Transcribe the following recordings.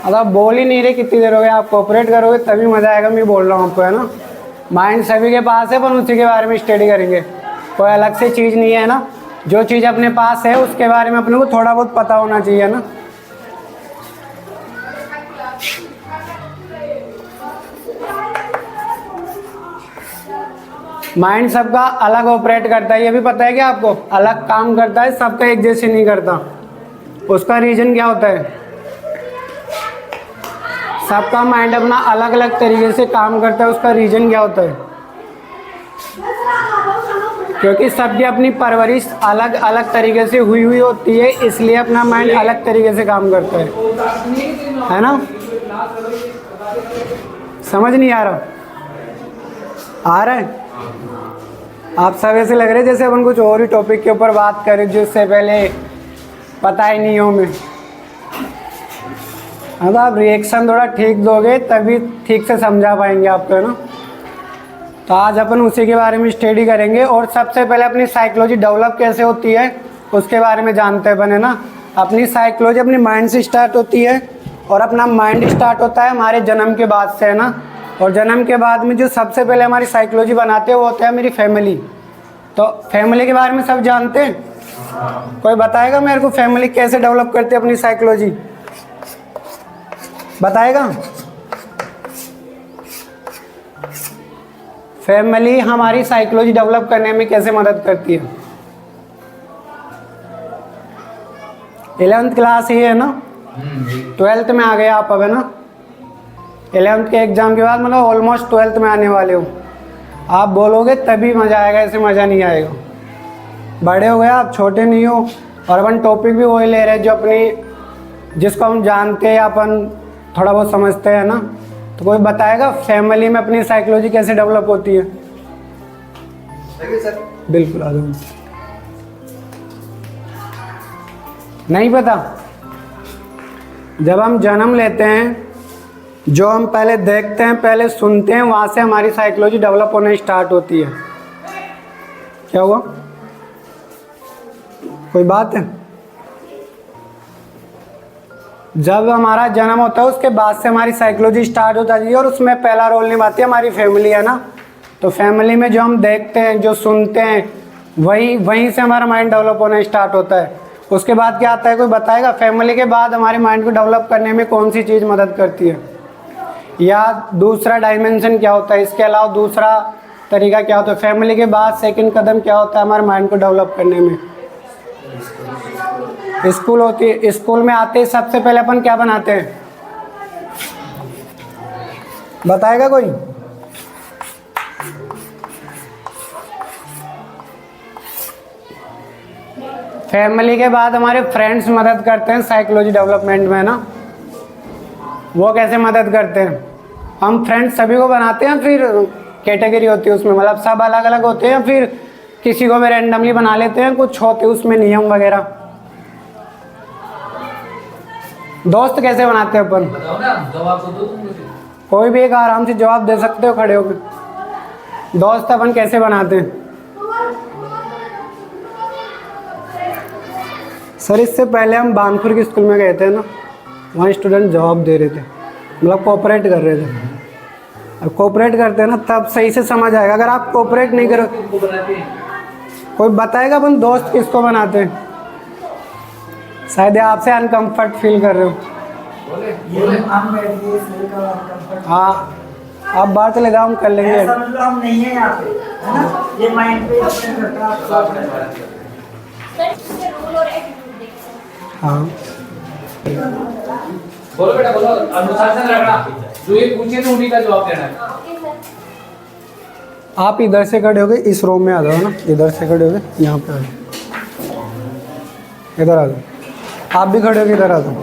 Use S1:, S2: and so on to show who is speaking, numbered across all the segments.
S1: अब आप बोल ही नहीं रहे कितनी देर हो गई, आप कोऑपरेट करोगे तभी मज़ा आएगा। मैं बोल रहा हूँ आपको, है ना। माइंड सभी के पास है, पर उसी के बारे में स्टडी करेंगे। कोई अलग से चीज़ नहीं है ना, जो चीज़ अपने पास है उसके बारे में अपने को थोड़ा बहुत पता होना चाहिए ना। माइंड सबका अलग ऑपरेट करता है, ये भी पता है कि आपको अलग काम करता है, सबका एक जैसे नहीं करता। उसका रीज़न क्या होता है? सबका माइंड अपना अलग अलग तरीके से काम करता है, उसका रीज़न क्या होता है? क्योंकि सबकी अपनी परवरिश अलग अलग तरीके से हुई हुई होती है, इसलिए अपना माइंड अलग तरीके से काम करता है ना। समझ नहीं आ रहा? आ रहा है? आप सब ऐसे लग रहे जैसे अपन कुछ और ही टॉपिक के ऊपर बात करें जिससे पहले पता ही नहीं हो मैं। अब आप रिएक्शन थोड़ा ठीक दोगे तभी ठीक से समझा पाएंगे आपको, है ना। तो आज अपन उसी के बारे में स्टडी करेंगे, और सबसे पहले अपनी साइकोलॉजी डेवलप कैसे होती है उसके बारे में जानते हैं अपन, है ना। अपनी साइकोलॉजी अपनी माइंड से स्टार्ट होती है, और अपना माइंड स्टार्ट होता है हमारे जन्म के बाद से, है ना। और जन्म के बाद में जो सबसे पहले हमारी साइकोलॉजी बनाते हैं वो होता है मेरी फैमिली। तो फैमिली के बारे में सब जानते हैं? कोई बताएगा मेरे को फैमिली कैसे डेवलप करती है अपनी साइकोलॉजी? बताएगा? फैमिली हमारी साइकोलॉजी डेवलप करने में कैसे मदद करती है? 11th क्लास ही है ना, 12th में आ गए आप अब, है ना। 11th के एग्ज़ाम के बाद मतलब ऑलमोस्ट 12th में आने वाले हो। आप बोलोगे तभी मज़ा आएगा, ऐसे मज़ा नहीं आएगा। बड़े हो गए आप, छोटे नहीं हो। और अपन टॉपिक भी वही ले रहे हैं जो अपनी जिसको हम जानते हैं, अपन थोड़ा बहुत समझते हैं ना। तो कोई बताएगा फैमिली में अपनी साइकोलॉजी कैसे डेवलप होती है?
S2: सर
S1: बिल्कुल आ जाओ। नहीं पता? जब हम जन्म लेते हैं, जो हम पहले देखते हैं, पहले सुनते हैं, वहाँ से हमारी साइकोलॉजी डेवलप होने स्टार्ट होती है। क्या हुआ? कोई बात है? जब हमारा जन्म होता है उसके बाद से हमारी साइकोलॉजी स्टार्ट होता है, और उसमें पहला रोल निभाती है हमारी फैमिली, है ना। तो फैमिली में जो हम देखते हैं, जो सुनते हैं, वहीं से हमारा माइंड डेवलप होना स्टार्ट होता है। उसके बाद क्या आता है? कोई बताएगा फैमिली के बाद हमारे माइंड को डेवलप करने में कौन सी चीज़ मदद करती है? या दूसरा डायमेंशन क्या होता है? इसके अलावा दूसरा तरीका क्या होता है? फैमिली के बाद सेकंड कदम क्या होता है हमारे माइंड को डेवलप करने में? स्कूल होती है। स्कूल में आते ही सबसे पहले अपन क्या बनाते हैं? बताएगा कोई? फैमिली के बाद हमारे फ्रेंड्स मदद करते हैं साइकोलॉजी डेवलपमेंट में, ना। वो कैसे मदद करते हैं? हम फ्रेंड्स सभी को बनाते हैं, फिर कैटेगरी होती है उसमें, मतलब सब अलग अलग होते हैं, फिर किसी को भी रैंडमली बना लेते हैं, कुछ होते हैं उसमें नियम वगैरह। दोस्त कैसे बनाते हैं अपन?
S2: बताओ ना, जवाब तो दो तुम मुझे।
S1: कोई भी एक आराम से जवाब दे सकते हो खड़े होकर। दोस्त अपन कैसे बनाते हैं? सर इससे पहले हम बानपुर के स्कूल में गए थे ना, वहाँ स्टूडेंट जवाब दे रहे थे, मतलब कोऑपरेट कर रहे थे। अब कोऑपरेट करते हैं ना तब सही से समझ आएगा। अगर आप कोऑपरेट नहीं करो, कोई बताएगा अपन दोस्त किसको बनाते हैं? शायद आपसे अनकंफर्ट फील कर रहे हो। हाँ, आप बाहर चले जाओ, हम कर लेंगे।
S3: हम नहीं है यहाँ पे, है ना। ये माइंड पे डिपेंड करता है आप।
S1: हाँ
S2: बोलो बेटा, बोलो। अनुशासन रखना, जो ये पूछे तो उन्हीं का जवाब देना है।
S1: आप इधर से खड़े हो गए, इस रोम में आ जाओ ना। इधर से खड़े हो गए, यहाँ पे आ जाओ, इधर आ जाओ। आप भी खड़े हो गए, इधर आ जाओ।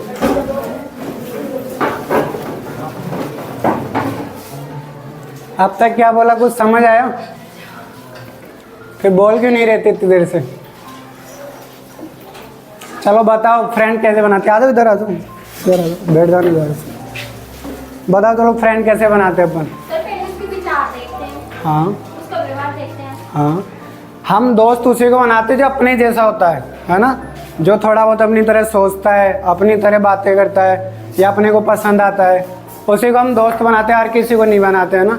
S1: अब तक क्या बोला, कुछ समझ आया? फिर बोल क्यों नहीं रहते इतनी देर से? चलो बताओ फ्रेंड कैसे बनाते? आ जाओ, इधर आ जाओ, इधर आ जाओ, बैठ जाओ इधर। बताओ चलो फ्रेंड कैसे बनाते हैं अपन? हाँ
S4: उसका व्यवहार देखते हैं।
S1: हाँ, हम दोस्त उसी को बनाते जो अपने जैसा होता है ना। जो थोड़ा बहुत अपनी तरह सोचता है, अपनी तरह बातें करता है, या अपने को पसंद आता है, उसी को हम दोस्त बनाते हैं, हर किसी को नहीं बनाते हैं ना।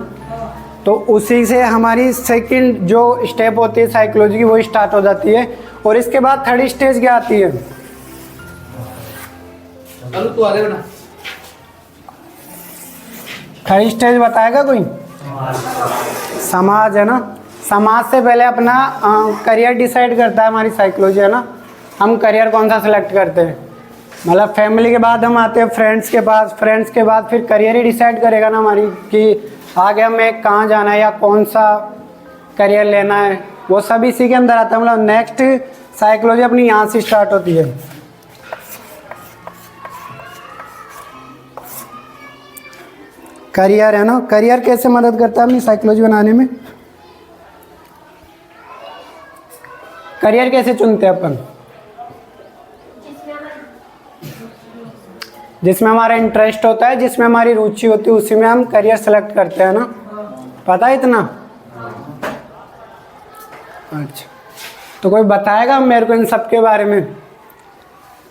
S1: तो उसी से हमारी सेकंड जो स्टेप होती है साइकोलॉजी की वो स्टार्ट हो जाती है। और इसके बाद थर्ड स्टेज क्या आती है?
S2: अनु तू आगे बना।
S1: थर्ड स्टेज बताएगा कोई? समाज है ना। समाज से पहले अपना करियर डिसाइड करता है हमारी साइकोलॉजी, है ना। हम करियर कौन सा सिलेक्ट करते हैं, मतलब फैमिली के बाद हम आते हैं फ्रेंड्स के पास, फ्रेंड्स के बाद फिर करियर ही डिसाइड करेगा ना हमारी कि आगे हमें कहाँ जाना है या कौन सा करियर लेना है, वो सब इसी के अंदर आता है। मतलब नेक्स्ट साइकोलॉजी अपनी यहाँ से स्टार्ट होती है। करियर है ना, करियर कैसे मदद करता है अपनी साइकोलॉजी बनाने में? करियर कैसे चुनते हैं अपन? जिसमें हमारा इंटरेस्ट होता है, जिसमें हमारी रुचि होती है, उसी में हम करियर सेलेक्ट करते हैं ना। पता है इतना? अच्छा, तो कोई बताएगा मेरे को इन सब के बारे में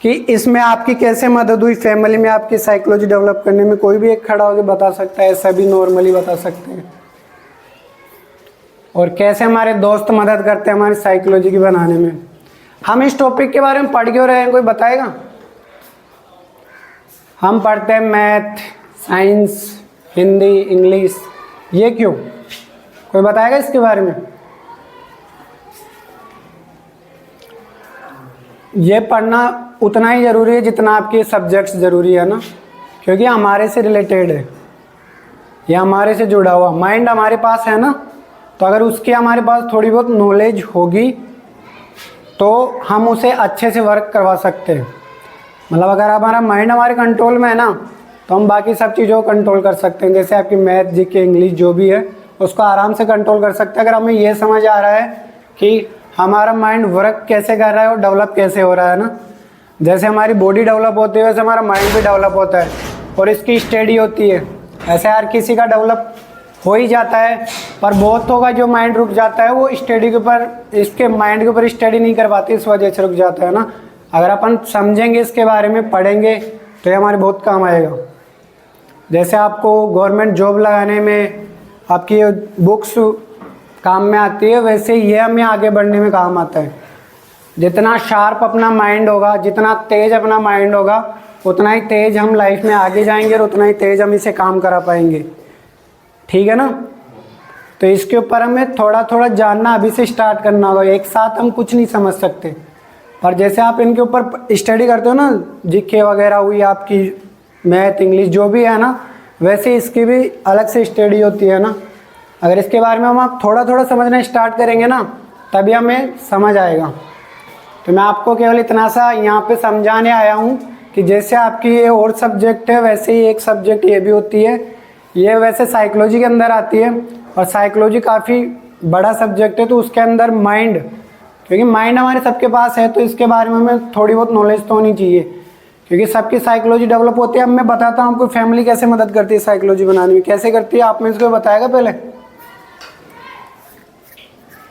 S1: कि इसमें आपकी कैसे मदद हुई फैमिली में आपकी साइकोलॉजी डेवलप करने में? कोई भी एक खड़ा होकर बता सकता है, सभी नॉर्मली बता सकते हैं। और कैसे हमारे दोस्त मदद करते हैं हमारी साइकोलॉजी की बनाने में? हम इस टॉपिक के बारे में पढ़ क्यों रहे हैं, कोई बताएगा? हम पढ़ते हैं मैथ, साइंस, हिंदी, इंग्लिश, ये क्यों? कोई बताएगा इसके बारे में? ये पढ़ना उतना ही ज़रूरी है जितना आपके सब्जेक्ट्स ज़रूरी है ना, क्योंकि हमारे से रिलेटेड है, ये हमारे से जुड़ा हुआ माइंड हमारे पास है ना। तो अगर उसकी हमारे पास थोड़ी बहुत नॉलेज होगी तो हम उसे अच्छे से वर्क करवा सकते हैं। मतलब अगर हमारा माइंड हमारे कंट्रोल में है ना तो हम बाकी सब चीज़ों को कंट्रोल कर सकते हैं। जैसे आपकी मैथ, जीके, इंग्लिश जो भी है उसको आराम से कंट्रोल कर सकते हैं अगर हमें ये समझ आ रहा है कि हमारा माइंड वर्क कैसे कर रहा है और डेवलप कैसे हो रहा है ना। जैसे हमारी बॉडी डेवलप होती है वैसे हमारा माइंड भी डेवलप होता है और इसकी स्टडी होती है। ऐसे हर किसी का डेवलप हो ही जाता है, पर बहुतों का जो माइंड रुक जाता है वो स्टडी के ऊपर, इसके माइंड के ऊपर स्टडी नहीं कर पाती, इस वजह से रुक जाता है ना। अगर अपन समझेंगे इसके बारे में, पढ़ेंगे तो ये हमारे बहुत काम आएगा। जैसे आपको गवर्नमेंट जॉब लगाने में आपकी बुक्स काम में आती है, वैसे ये हमें आगे बढ़ने में काम आता है। जितना शार्प अपना माइंड होगा, जितना तेज़ अपना माइंड होगा, उतना ही तेज़ हम लाइफ में आगे जाएंगे और उतना ही तेज़ हम इसे काम करा पाएंगे। ठीक है ना। तो इसके ऊपर हमें थोड़ा थोड़ा जानना अभी से स्टार्ट करना होगा। एक साथ हम कुछ नहीं समझ सकते, पर जैसे आप इनके ऊपर स्टडी करते हो ना, जीके वगैरह हुई आपकी, मैथ, इंग्लिश जो भी है ना, वैसे इसकी भी अलग से स्टडी होती है ना। अगर इसके बारे में हम आप थोड़ा थोड़ा समझना स्टार्ट करेंगे ना तभी हमें समझ आएगा। तो मैं आपको केवल इतना सा यहाँ पे समझाने आया हूँ कि जैसे आपकी ये और सब्जेक्ट है वैसे ही एक सब्जेक्ट ये भी होती है। ये वैसे साइकोलॉजी के अंदर आती है और साइकोलॉजी काफ़ी बड़ा सब्जेक्ट है, तो उसके अंदर माइंड, क्योंकि माइंड हमारे सबके पास है तो इसके बारे में हमें थोड़ी बहुत नॉलेज तो होनी चाहिए, क्योंकि सबकी साइकोलॉजी डेवलप होती है। अब मैं बताता हूँ आपको फैमिली कैसे मदद करती है साइकोलॉजी बनाने में, कैसे करती है आप में इसको बताएगा पहले।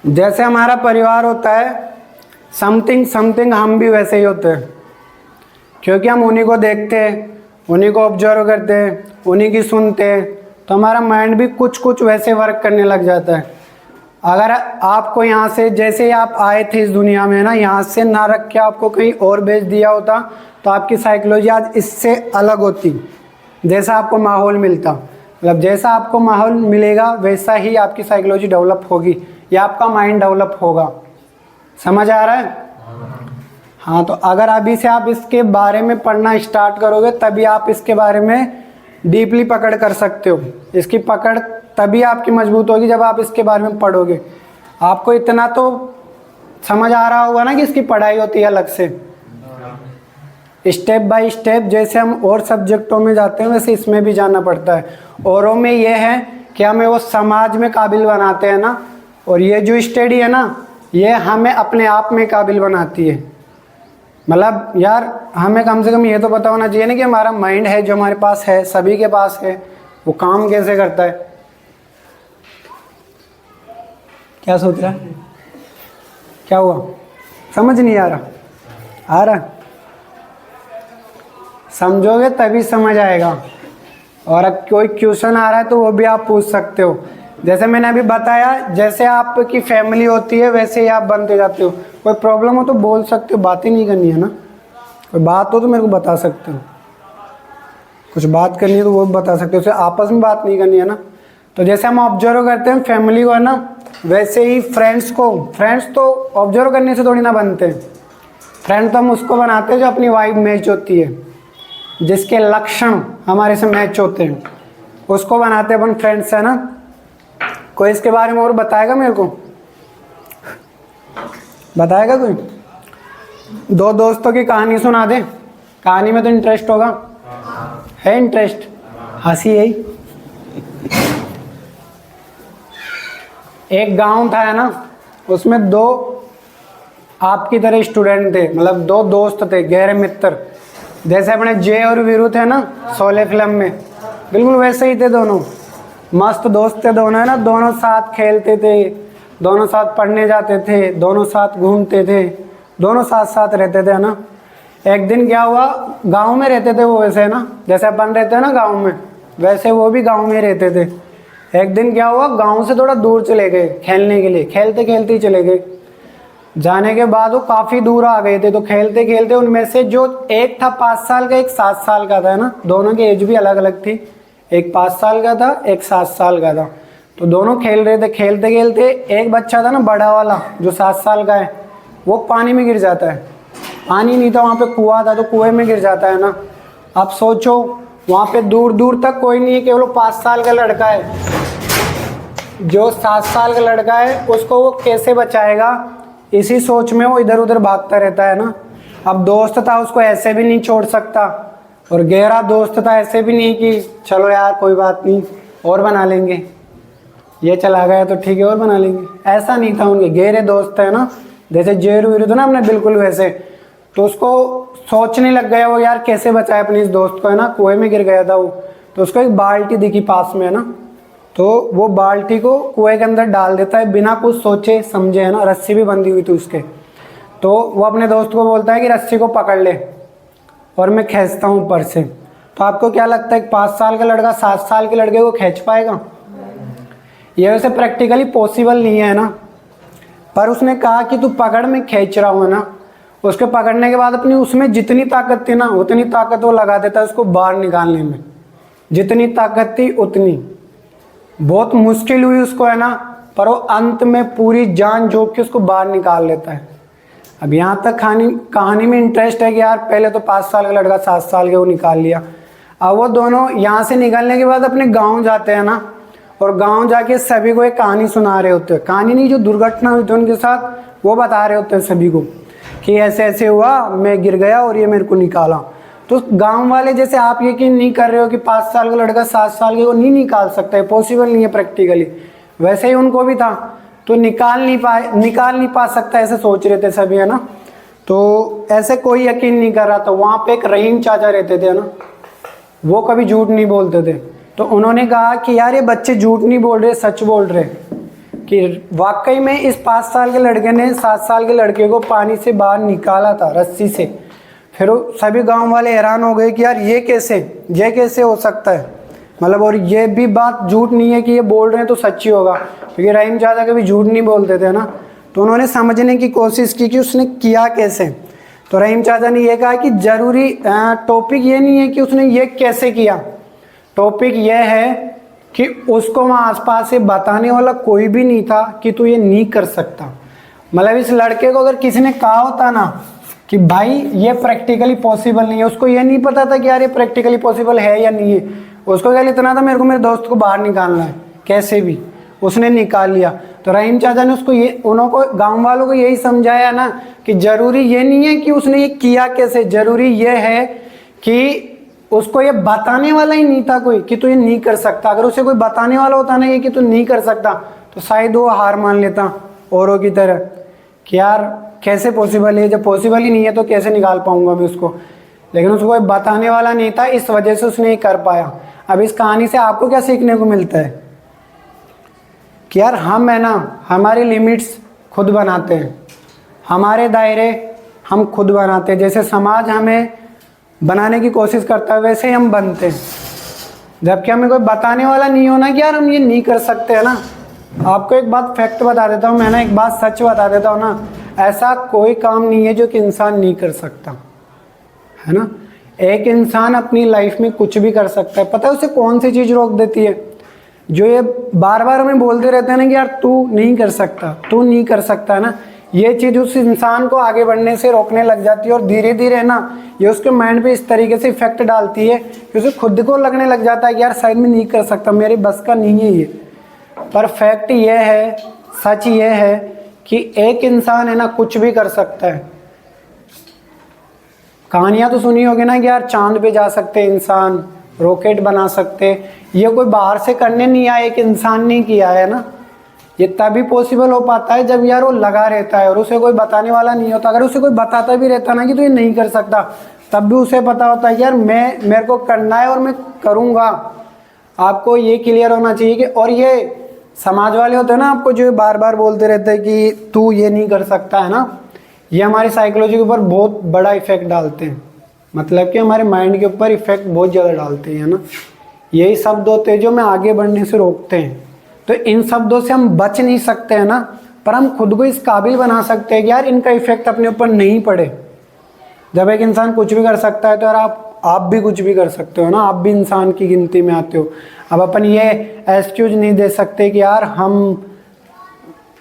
S1: जैसे हमारा परिवार होता है, समथिंग समथिंग हम भी वैसे ही होते हैं, क्योंकि हम उन्हीं को देखते हैं, उन्हीं को ऑब्जर्व करते हैं, उन्हीं की सुनते हैं, तो हमारा माइंड भी कुछ कुछ वैसे वर्क करने लग जाता है। अगर आपको यहाँ से, जैसे ही आप आए थे इस दुनिया में ना, यहाँ से ना रख के आपको कहीं और भेज दिया होता तो आपकी साइकोलॉजी आज इससे अलग होती। जैसा आपको माहौल मिलता, मतलब जैसा आपको माहौल मिलेगा वैसा ही आपकी साइकोलॉजी डेवलप होगी या आपका माइंड डेवलप होगा। समझ आ रहा है? हाँ, तो अगर अभी से आप इसके बारे में पढ़ना स्टार्ट करोगे तभी आप इसके बारे में डीपली पकड़ कर सकते हो। इसकी पकड़ तभी आपकी मजबूत होगी जब आप इसके बारे में पढ़ोगे। आपको इतना तो समझ आ रहा होगा ना कि इसकी पढ़ाई होती है अलग से, स्टेप बाय स्टेप। जैसे हम और सब्जेक्टों में जाते हैं वैसे इसमें भी जाना पड़ता है। औरों में ये है कि हमें वो समाज में काबिल बनाते हैं ना, और ये जो स्टडी है ना ये हमें अपने आप में काबिल बनाती है। मतलब यार हमें कम से कम ये तो पता होना चाहिए ना कि हमारा माइंड है जो हमारे पास है, सभी के पास है, वो काम कैसे करता है। क्या सोच रहा है? क्या हुआ? समझ नहीं आ रहा? आ रहा? समझोगे तभी समझ आएगा। और अब कोई क्वेश्चन आ रहा है तो वो भी आप पूछ सकते हो। जैसे मैंने अभी बताया, जैसे आपकी फैमिली होती है वैसे ही आप बनते जाते हो। कोई प्रॉब्लम हो तो बोल सकते हो, बात ही नहीं करनी है ना। कोई बात हो तो मेरे को बता सकते हो, कुछ बात करनी है तो वो भी बता सकते हो, उसे आपस में बात नहीं करनी है ना। तो जैसे हम ऑब्जर्व करते हैं फैमिली को है ना, वैसे ही फ्रेंड्स तो ऑब्जर्व करने से थोड़ी ना बनते हैं। फ्रेंड तो हम उसको बनाते हैं जो अपनी वाइब मैच होती है, जिसके लक्षण हमारे से मैच होते हैं, उसको बनाते हैं अपन फ्रेंड्स, है ना। कोई इसके बारे में और बताएगा मेरे को? बताएगा कोई? दो दोस्तों की कहानी सुना दे। कहानी में तो इंटरेस्ट होगा, है इंटरेस्ट? हंसी यही। एक गांव था है ना, उसमें दो आपकी तरह स्टूडेंट थे, मतलब दो दोस्त थे, गहरे मित्र। जैसे अपने जय और वीरू थे ना शोले फिल्म में, बिल्कुल वैसे ही थे दोनों। मस्त दोस्त थे दोनों, है ना। दोनों साथ खेलते थे, दोनों साथ पढ़ने जाते थे, दोनों साथ घूमते थे, दोनों साथ साथ रहते थे, है ना। एक दिन क्या हुआ, गांव में रहते थे वो वैसे, है ना, जैसे अपन रहते हैं ना गांव में, वैसे वो भी गांव में रहते थे। एक दिन क्या हुआ, गांव से थोड़ा दूर चले गए खेलने के लिए, खेलते खेलते ही चले गए। जाने के बाद वो काफ़ी दूर आ गए थे, तो खेलते खेलते उनमें से जो एक था 5 साल का, एक 7 साल का था, है ना। दोनों की एज भी अलग अलग थी, एक 5 साल का था, एक 7 साल का था। तो दोनों खेल रहे थे, खेलते खेलते एक बच्चा था ना बड़ा वाला जो 7 साल का है, वो पानी में गिर जाता है। पानी नहीं था वहाँ पे, कुआं था, तो कुएं में गिर जाता है ना। अब सोचो वहाँ पे दूर दूर तक कोई नहीं है, केवल 5 साल का लड़का है। जो 7 साल का लड़का है उसको वो कैसे बचाएगा, इसी सोच में वो इधर उधर भागता रहता है ना। अब दोस्त था, उसको ऐसे भी नहीं छोड़ सकता, और गहरा दोस्त था, ऐसे भी नहीं कि चलो यार कोई बात नहीं और बना लेंगे, ये चला गया तो ठीक है और बना लेंगे, ऐसा नहीं था। उनके गहरे दोस्त है ना, जैसे जेर वीरू था ना अपने, बिल्कुल वैसे। तो उसको सोचने लग गया वो, यार कैसे बचाए अपने इस दोस्त को, है ना। कुएं में गिर गया था वो, तो उसको एक बाल्टी दिखी पास में, है ना। तो वो बाल्टी को कुएं के अंदर डाल देता है बिना कुछ सोचे समझे, है ना। रस्सी भी बंधी हुई थी उसके। तो वो अपने दोस्त को बोलता है कि रस्सी को पकड़ ले और मैं खींचता हूँ ऊपर से। तो आपको क्या लगता है 5 साल का लड़का 7 साल के लड़के को खींच पाएगा? ये वैसे प्रैक्टिकली पॉसिबल नहीं है ना। पर उसने कहा कि तू पकड़, मैं खींच रहा हूँ, है ना। उसके पकड़ने के बाद अपनी उसमें जितनी ताकत थी ना, उतनी ताकत वो लगा देता है उसको बाहर निकालने में। जितनी ताकत थी उतनी, बहुत मुश्किल हुई उसको, है ना, पर वो अंत में पूरी जान झोंक के उसको बाहर निकाल लेता है। अब यहाँ तक कहानी में इंटरेस्ट है कि यार पहले तो 5 साल का लड़का 7 साल के वो निकाल लिया। अब वो दोनों यहाँ से निकलने के बाद अपने गांव जाते हैं ना, और गांव जाके सभी को एक कहानी सुना रहे होते हैं। कहानी नहीं, जो दुर्घटना हुई थी उनके साथ वो बता रहे होते हैं सभी को कि ऐसे ऐसे हुआ, मैं गिर गया और ये मेरे को निकाला। तो गांव वाले, जैसे आप यकीन नहीं कर रहे हो कि 5 साल का लड़का 7 साल के को नहीं निकाल सकता है, पॉसिबल नहीं है प्रैक्टिकली, वैसे ही उनको भी था। तो निकाल नहीं पा सकता ऐसे सोच रहे थे सभी, है ना। तो ऐसे कोई यकीन नहीं कर रहा था। वहाँ पे एक रहीम चाचा रहते थे, है ना, वो कभी झूठ नहीं बोलते थे। तो उन्होंने कहा कि यार ये बच्चे झूठ नहीं बोल रहे, सच बोल रहे, कि वाकई में इस 5 साल के लड़के ने 7 साल के लड़के को पानी से बाहर निकाला था रस्सी से। फिर सभी गांव वाले हैरान हो गए कि यार ये कैसे हो सकता है, मतलब, और ये भी बात झूठ नहीं है कि ये बोल रहे हैं तो सच्ची होगा, क्योंकि रहीम चाचा कभी झूठ नहीं बोलते थे ना। तो उन्होंने समझने की कोशिश की कि उसने किया कैसे। तो रहीम चाचा ने ये कहा कि जरूरी टॉपिक ये नहीं है कि उसने ये कैसे किया, टॉपिक ये है कि उसको वहाँ आसपास से बताने वाला कोई भी नहीं था कि तू ये नहीं कर सकता। मतलब इस लड़के को अगर किसी ने कहा होता ना कि भाई ये प्रैक्टिकली पॉसिबल नहीं है, उसको ये नहीं पता था कि यार ये प्रैक्टिकली पॉसिबल है या नहीं है। उसको क्या इतना था, मेरे को मेरे दोस्त को बाहर निकालना है कैसे भी, उसने निकाल लिया। तो रहीम चाचा ने उसको उनको गांव वालों को यही समझाया ना कि जरूरी ये नहीं है कि उसने ये किया कैसे, जरूरी ये है कि उसको ये बताने वाला ही नहीं था कोई कि तू ये नहीं कर सकता। अगर उसे कोई बताने वाला होता ना कि तू नहीं कर सकता, तो शायद वो हार मान लेता औरों की तरह कि यार कैसे पॉसिबल है, जब पॉसिबल ही नहीं है तो कैसे निकाल पाऊंगा मैं उसको। लेकिन उसको कोई बताने वाला नहीं था, इस वजह से उसने ये कर पाया। अब इस कहानी से आपको क्या सीखने को मिलता है कि यार हम, है ना, हमारी लिमिट्स खुद बनाते हैं, हमारे दायरे हम खुद बनाते हैं। जैसे समाज हमें बनाने की कोशिश करता है वैसे ही हम बनते हैं। जबकि हमें कोई बताने वाला नहीं होना कि यार हम ये नहीं कर सकते है ना। आपको एक बात फैक्ट बता देता हूँ मैं ना, एक बात सच बता देता हूँ ना, ऐसा कोई काम नहीं है जो कि इंसान नहीं कर सकता, है ना। एक इंसान अपनी लाइफ में कुछ भी कर सकता है। पता है उसे कौन सी चीज़ रोक देती है? जो ये बार बार हमें बोलते रहते हैं ना कि यार तू नहीं कर सकता, तू नहीं कर सकता, है ना, ये चीज़ उस इंसान को आगे बढ़ने से रोकने लग जाती है। और धीरे धीरे ना ये उसके माइंड पे इस तरीके से इफेक्ट डालती है कि उसे खुद को लगने लग जाता है कि यार शायद मैं नहीं कर सकता, मेरे बस का नहीं है ये। पर फैक्ट ये है, सच ये है कि एक इंसान है ना कुछ भी कर सकता है। कहानियाँ तो सुनी होगी ना कि यार चांद पे जा सकते इंसान, रॉकेट बना सकते। ये कोई बाहर से करने नहीं आया, एक इंसान ने किया है ना। ये तभी पॉसिबल हो पाता है जब यार वो लगा रहता है और उसे कोई बताने वाला नहीं होता। अगर उसे कोई बताता भी रहता ना कि तो ये नहीं कर सकता, तब भी उसे पता होता है कि यार मेरे को करना है और मैं करूँगा। आपको ये क्लियर होना चाहिए कि, और ये समाज वाले होते हैं ना आपको जो बार बार बोलते रहते हैं कि तू ये नहीं कर सकता, है ना, ये हमारी साइकोलॉजी के ऊपर बहुत बड़ा इफेक्ट डालते हैं। मतलब कि हमारे माइंड के ऊपर इफेक्ट बहुत ज़्यादा डालते हैं, है ना। यही शब्द होते हैं जो हमें आगे बढ़ने से रोकते हैं। तो इन शब्दों से हम बच नहीं सकते हैं ना, पर हम खुद को इस काबिल बना सकते हैं कि यार इनका इफेक्ट अपने ऊपर नहीं पड़े। जब एक इंसान कुछ भी कर सकता है तो यार आप भी कुछ भी कर सकते हो ना, आप भी इंसान की गिनती में आते हो। अब अपन ये एक्सक्यूज नहीं दे सकते कि यार हम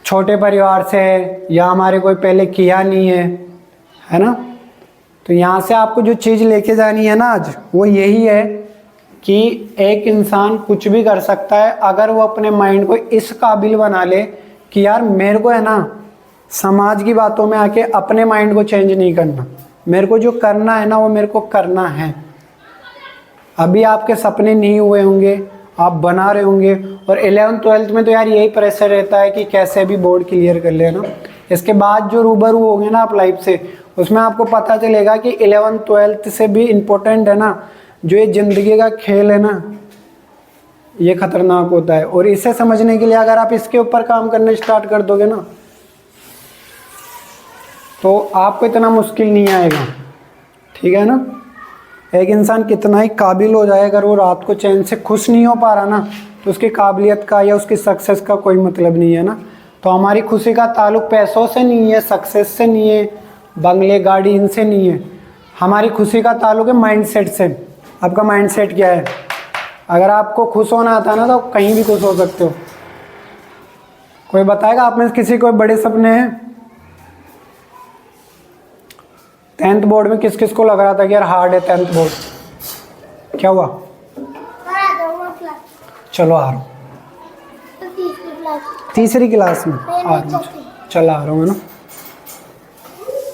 S1: छोटे परिवार से है या हमारे कोई पहले किया नहीं है ना। तो यहाँ से आपको जो चीज़ लेके जानी है ना आज, वो यही है कि एक इंसान कुछ भी कर सकता है अगर वो अपने माइंड को इस काबिल बना ले कि यार मेरे को है ना समाज की बातों में आके अपने माइंड को चेंज नहीं करना, मेरे को जो करना है ना वो मेरे को करना है। अभी आपके सपने नहीं हुए होंगे, आप बना रहे होंगे, और 11th-12th में तो यार यही प्रेशर रहता है कि कैसे भी बोर्ड क्लियर कर लेना। इसके बाद जो रूबरू होंगे ना आप लाइफ से, उसमें आपको पता चलेगा कि 11th-12th से भी इम्पोर्टेंट है ना जो ये ज़िंदगी का खेल है ना, ये खतरनाक होता है। और इसे समझने के लिए अगर आप इसके ऊपर काम करने स्टार्ट कर दोगे ना तो आपको इतना मुश्किल नहीं आएगा, ठीक है ना। एक इंसान कितना ही काबिल हो जाए, अगर वो रात को चैन से खुश नहीं हो पा रहा ना तो उसकी काबिलियत का या उसकी सक्सेस का कोई मतलब नहीं है ना। तो हमारी खुशी का ताल्लुक पैसों से नहीं है, सक्सेस से नहीं है, बंगले गाड़ी इनसे नहीं है। हमारी खुशी का ताल्लुक है माइंडसेट से। आपका माइंडसेट क्या है? अगर आपको खुश होना आता है ना तो आप कहीं भी खुश हो सकते हो। कोई बताएगा आप में से किसी कोई बड़े सपने हैं? 10th बोर्ड में किस किस को लग रहा था कि यार हार्ड है 10th बोर्ड? क्या हुआ? चलो आ रहा हूँ, तीसरी क्लास में आ रहा हूँ, चला आ रहा हूँ, है ना।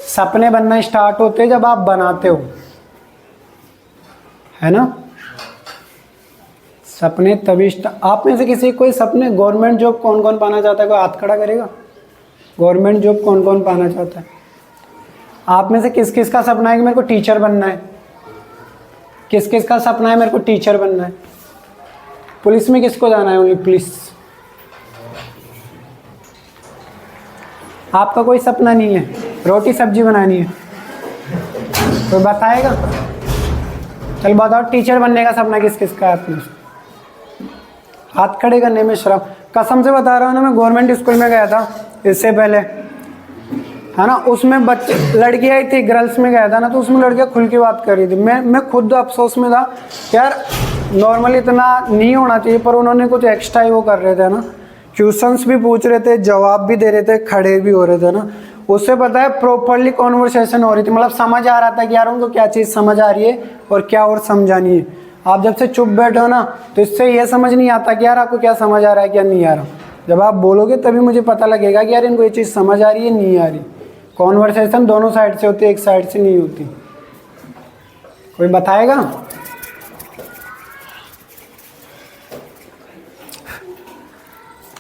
S1: सपने बनना स्टार्ट होते हैं जब आप बनाते हो, है ना। सपने तभी आप में से किसी कोई सपने गवर्नमेंट जॉब कौन कौन पाना चाहता है? कोई हाथ खड़ा करेगा। गवर्नमेंट जॉब कौन कौन पाना चाहता है? आप में से किस किस का सपना है कि मेरे को टीचर बनना है? किस किस का सपना है मेरे को टीचर बनना है? पुलिस में किसको जाना है? Only police. आपका कोई सपना नहीं है, रोटी सब्जी बनानी है? कोई बताएगा? चल बताओ, टीचर बनने का सपना किस किस का है अपने? हाथ खड़े करने में शर्म। कसम से बता रहा हूँ ना, मैं गवर्नमेंट स्कूल में गया था इससे पहले, है ना। उसमें बच्चे लड़कियाँ थी, गर्ल्स में गया था ना, तो उसमें लड़कियाँ खुल के बात कर रही थी। मैं खुद अफसोस में था यार, नॉर्मली इतना नहीं होना चाहिए, पर उन्होंने कुछ एक्स्ट्रा ही वो कर रहे थे ना। क्वेश्चंस भी पूछ रहे थे, जवाब भी दे रहे थे, खड़े भी हो रहे थे ना। उससे पता है प्रॉपरली कॉन्वर्सेशन हो रही थी, मतलब समझ आ रहा था कि यार उनको क्या चीज़ समझ आ रही है और क्या और समझानी है। आप जब से चुप बैठे हो ना तो इससे ये समझ नहीं आता कि यार आपको क्या समझ आ रहा है क्या नहीं आ रहा। जब आप बोलोगे तभी मुझे पता लगेगा कि यार इनको ये चीज़ समझ आ रही है नहीं आ रही। कॉन्वर्सेशन दोनों साइड से होती है, एक साइड से नहीं होती। कोई बताएगा?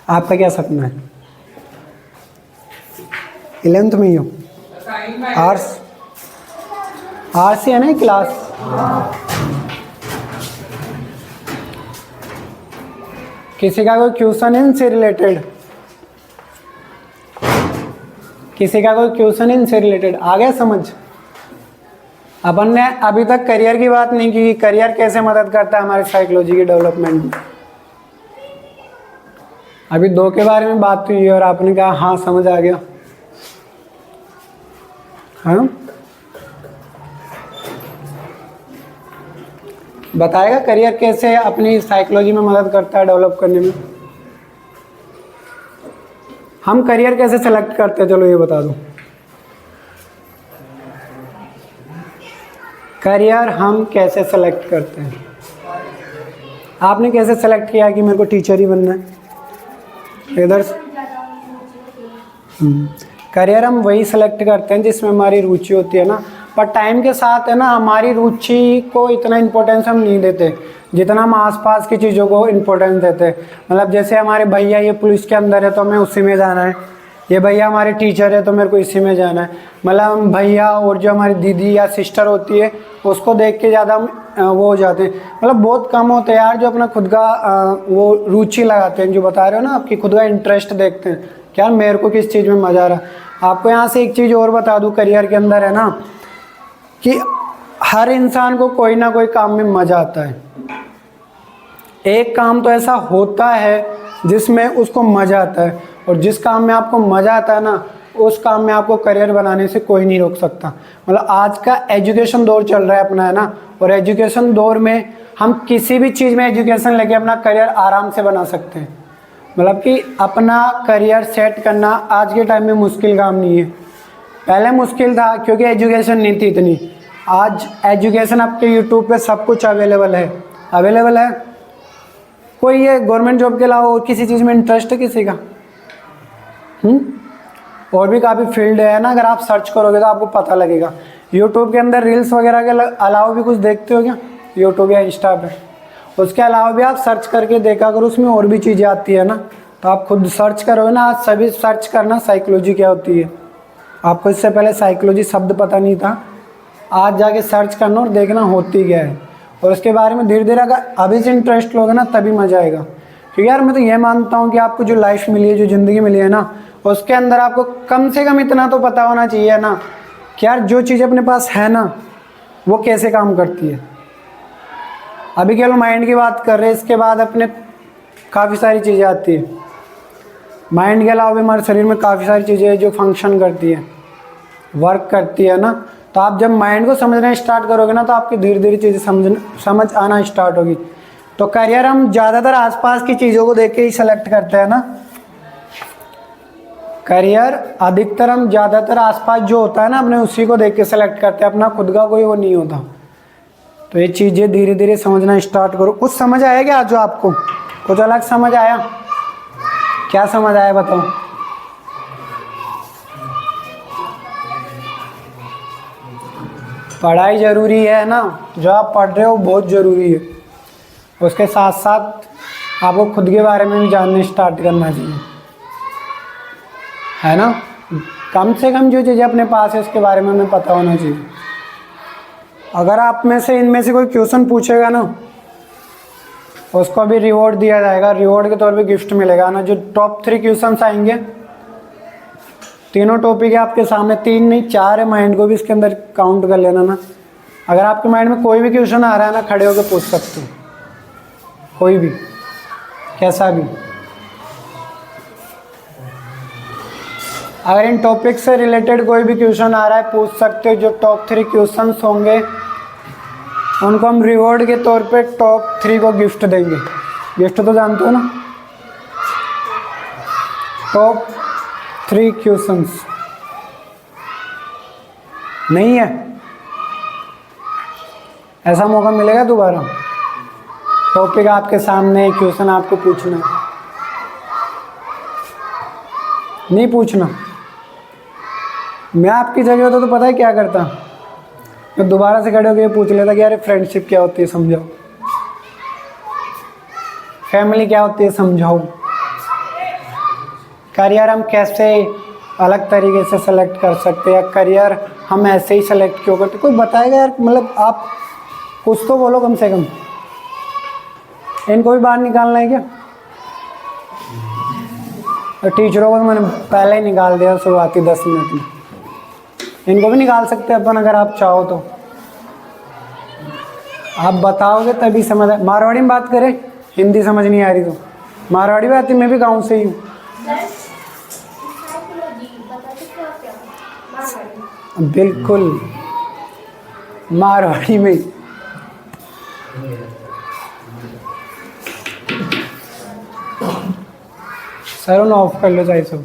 S1: आपका क्या सपना है? 11th में ही हो? आर्ट्स आर्ट्स है ना क्लास? किसी का कोई क्वेश्चन इनसे रिलेटेड? किसी का कोई क्वेश्चन इनसे रिलेटेड आ गया समझ? अपन ने अभी तक करियर की बात नहीं की, करियर कैसे मदद करता है हमारे साइकोलॉजी की डेवलपमेंट में। अभी 2 के बारे में बात हुई और आपने कहा हाँ समझ आ गया। हाँ बताएगा करियर कैसे अपनी साइकोलॉजी में मदद करता है डेवलप करने में। हम करियर कैसे सेलेक्ट करते हैं, चलो ये बता दो। करियर हम कैसे सेलेक्ट करते हैं? आपने कैसे सेलेक्ट किया कि मेरे को टीचर ही बनना है? इधर करियर हम वही सेलेक्ट करते हैं जिसमें हमारी रुचि होती है ना। पर टाइम के साथ है ना हमारी रुचि को इतना इम्पोर्टेंस हम नहीं देते जितना हम आसपास की चीज़ों को इम्पोर्टेंस देते हैं। मतलब जैसे हमारे भैया ये पुलिस के अंदर है तो हमें उसी में जाना है, ये भैया हमारे टीचर है तो मेरे को इसी में जाना है। मतलब हम भैया और जो हमारी दीदी या सिस्टर होती है उसको देख के ज़्यादा हम वो हो जाते हैं। मतलब बहुत कम होते हैं यार जो अपना खुद का वो रुचि लगाते हैं, जो बता रहे हो ना आपकी खुद का इंटरेस्ट देखते हैं क्या मेरे को किस चीज़ में मज़ा आ रहा है। आपको यहाँ से एक चीज़ और बता दूँ, करियर के अंदर है ना कि हर इंसान को कोई ना कोई काम में मज़ा आता है। एक काम तो ऐसा होता है जिसमें उसको मज़ा आता है, और जिस काम में आपको मज़ा आता है ना उस काम में आपको करियर बनाने से कोई नहीं रोक सकता। मतलब आज का एजुकेशन दौर चल रहा है अपना, है ना, और एजुकेशन दौर में हम किसी भी चीज़ में एजुकेशन लेके अपना करियर आराम से बना सकते हैं। मतलब कि अपना करियर सेट करना आज के टाइम में मुश्किल काम नहीं है। पहले मुश्किल था क्योंकि एजुकेशन नहीं थी इतनी। आज एजुकेशन आपके यूट्यूब पे सब कुछ अवेलेबल है। कोई ये गवर्नमेंट जॉब के अलावा और किसी चीज़ में इंटरेस्ट है किसी का? और भी काफ़ी फील्ड है ना, अगर आप सर्च करोगे तो आपको पता लगेगा। यूट्यूब के अंदर रील्स वगैरह के अलावा भी कुछ देखते हो क्या? यूट्यूब या इंस्टा पे उसके अलावा भी आप सर्च करके देखा करो, उसमें और भी चीज़ें आती है ना। तो आप खुद सर्च करोगे ना, आज सभी सर्च करना साइकोलॉजी क्या होती है। आपको इससे पहले साइकोलॉजी शब्द पता नहीं था, आज जाके सर्च करना और देखना होती क्या है, और उसके बारे में धीरे धीरे अगर अभी से इंटरेस्ट लोगे ना तभी मज़ा आएगा। क्योंकि यार मैं तो ये मानता हूँ कि आपको जो लाइफ मिली है, जो ज़िंदगी मिली है ना, उसके अंदर आपको कम से कम इतना तो पता होना चाहिए ना कि यार जो चीज़ अपने पास है ना वो कैसे काम करती है। अभी केवल माइंड की बात कर रहे हैं, इसके बाद अपने काफ़ी सारी चीज़ें आती है। माइंड के अलावा भी हमारे शरीर में काफ़ी सारी चीज़ें जो फंक्शन करती है, वर्क करती है ना। तो आप जब माइंड को समझना स्टार्ट करोगे ना तो आपकी धीरे धीरे चीज़ें समझ आना स्टार्ट होगी। तो करियर हम ज़्यादातर आसपास की चीज़ों को देख के ही सेलेक्ट करते हैं ना। करियर अधिकतर हम ज़्यादातर आसपास जो होता है ना अपने उसी को देख के सेलेक्ट करते हैं, अपना खुद का कोई वो नहीं होता। तो ये चीज़ें धीरे धीरे समझना स्टार्ट करो। कुछ समझ आया क्या जो आपको? कुछ अलग समझ आया? क्या समझ आया बताओ? पढ़ाई ज़रूरी है ना, जो आप पढ़ रहे हो बहुत ज़रूरी है। उसके साथ साथ आपको खुद के बारे में भी जानने स्टार्ट करना चाहिए, है ना। कम से कम जो चीज़ें अपने पास है उसके बारे में हमें पता होना चाहिए। अगर आप में से इनमें से कोई क्वेश्चन पूछेगा ना उसको भी रिवॉर्ड दिया जाएगा, रिवॉर्ड के तौर पे गिफ्ट मिलेगा ना। जो टॉप 3 क्वेश्चंस आएंगे, तीनों टॉपिक है आपके सामने, 3 नहीं 4 है, माइंड को भी इसके अंदर काउंट कर लेना ना। अगर आपके माइंड में कोई भी क्वेश्चन आ रहा है ना, खड़े होकर पूछ सकते हो, कोई भी कैसा भी। अगर इन टॉपिक से रिलेटेड कोई भी क्वेश्चन आ रहा है पूछ सकते हो। जो टॉप 3 क्वेश्चंस होंगे उनको हम रिवॉर्ड के तौर पे टॉप 3 को गिफ्ट देंगे। गिफ्ट तो जानते हो ना, टॉप 3 क्वेश्चंस नहीं है, ऐसा मौका मिलेगा दोबारा। टॉपिक आपके सामने, क्वेश्चन आपको पूछना, नहीं पूछना। मैं आपकी जगह होता तो पता है क्या करता, मैं दोबारा से खड़े होकर पूछ लेता कि यार फ्रेंडशिप क्या होती है समझाओ, फैमिली क्या होती है समझाओ, करियर हम कैसे अलग तरीके से सेलेक्ट कर सकते हैं, या करियर हम ऐसे ही सेलेक्ट क्यों करते, कोई बताएगा यार। मतलब आप कुछ तो बोलो कम से कम। इनको भी बाहर निकालना है क्या? तो टीचरों को तो मैंने पहले ही निकाल दिया शुरुआती 10 मिनट में। इनको भी निकाल सकते हैं अपन अगर आप चाहो तो। आप बताओगे तभी समझ मारवाड़ी में बात करें, हिंदी समझ नहीं आ रही तो मारवाड़ी में आती, मैं भी गाँव से ही हूँ। बिल्कुल मारवाड़ी में। सर ऑफ कर लो चाहे सब।